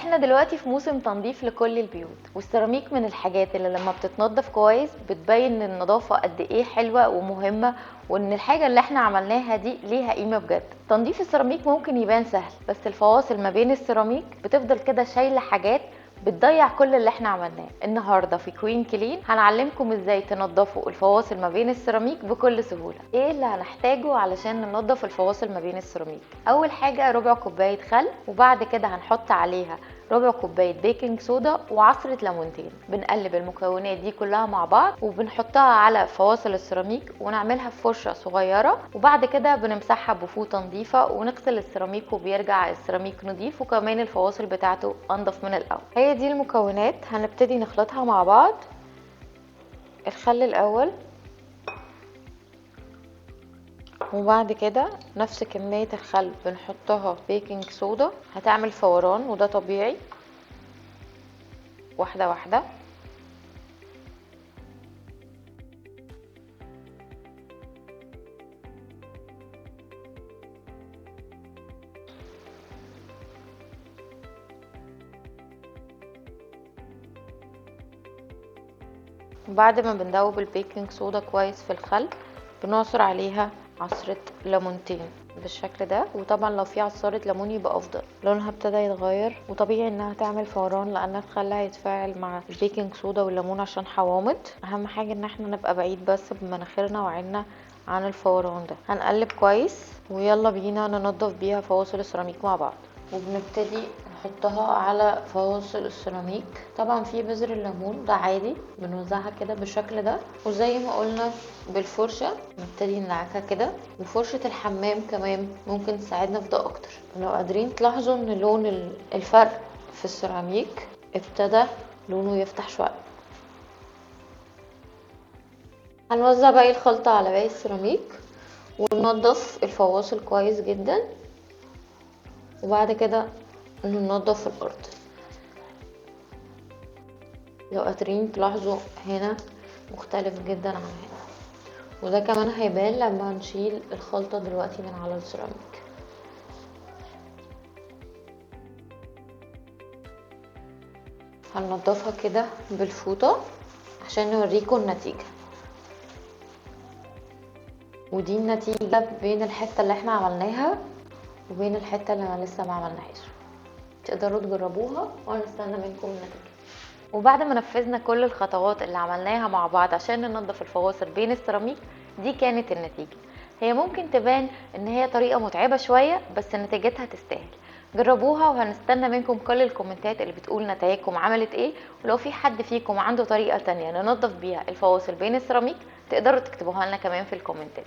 احنا دلوقتي في موسم تنظيف لكل البيوت، والسيراميك من الحاجات اللي لما بتتنضف كويس بتبين ان النظافة قد ايه حلوة ومهمة، وان الحاجة اللي احنا عملناها دي ليها قيمة بجد. تنظيف السيراميك ممكن يبان سهل، بس الفواصل ما بين السيراميك بتفضل كده شايلة حاجات بتضيع كل اللي احنا عملناه. النهارده في كوين كلين هنعلمكم ازاي تنضفوا الفواصل ما بين السيراميك بكل سهوله. ايه اللي هنحتاجه علشان ننضف الفواصل ما بين السيراميك؟ اول حاجه ربع كوبايه خل، وبعد كده هنحط عليها ربع كوبايه بيكنج صودا وعصره ليمونتين. بنقلب المكونات دي كلها مع بعض وبنحطها على فواصل السيراميك ونعملها في فرشه صغيره، وبعد كده بنمسحها بفوطه نظيفه ونغسل السيراميك وبيرجع السيراميك نظيف، وكمان الفواصل بتاعته انضف من الاول. هي دي المكونات هنبتدي نخلطها مع بعض. الخل الاول، وبعد كده نفس كمية الخل بنحطها بيكنج صودا، هتعمل فوران وده طبيعي. واحدة واحدة. بعد ما بندوب البيكنج صودا كويس في الخل بنعصر عليها عصرة ليمونتين بالشكل ده، وطبعا لو في عصارة ليمون يبقى افضل. لونها ابتدى يتغير وطبيعي انها تعمل فوران لان الخل هيتفاعل مع البيكنج صودا والليمون عشان حوامض. اهم حاجة ان احنا نبقى بعيد بس بمناخيرنا وعيننا عن الفوران ده. هنقلب كويس ويلا بينا ننضف بيها فواصل السيراميك مع بعض. وبنبتدي نحطها على فواصل السيراميك. طبعا في بذر الليمون ده عادي بنوزعها كده بالشكل ده، وزي ما قلنا بالفرشة نبتدي ندعكها كده، وفرشة الحمام كمان ممكن تساعدنا في ده اكتر. لو قادرين تلاحظوا ان لون الفرق في السيراميك ابتدى لونه يفتح شوية. هنوزع باقي الخلطة على باقي السيراميك وننضف الفواصل كويس جدا، وبعد كده ننضف الارض. لو قادرين تلاحظوا هنا مختلف جدا عن هنا، وده كمان هيبان لما نشيل الخلطة دلوقتي من على السيراميك. هننضفها كده بالفوطة عشان نوريكم النتيجة. ودي النتيجة بين الحتة اللي احنا عملناها وبين الحتة اللي لسه ما عملناهاش. تقدروا تجربوها ونستنى منكم النتيجة. وبعد ما نفذنا كل الخطوات اللي عملناها مع بعض عشان ننضف الفواصل بين السيراميك، دي كانت النتيجة. هي ممكن تبان ان هي طريقة متعبة شوية، بس نتيجتها تستاهل. جربوها وهنستنى منكم كل الكومنتات اللي بتقول نتائجكم عملت ايه، ولو في حد فيكم عنده طريقة تانية ننضف بيها الفواصل بين السيراميك تقدروا تكتبوها لنا كمان في الكومنتات.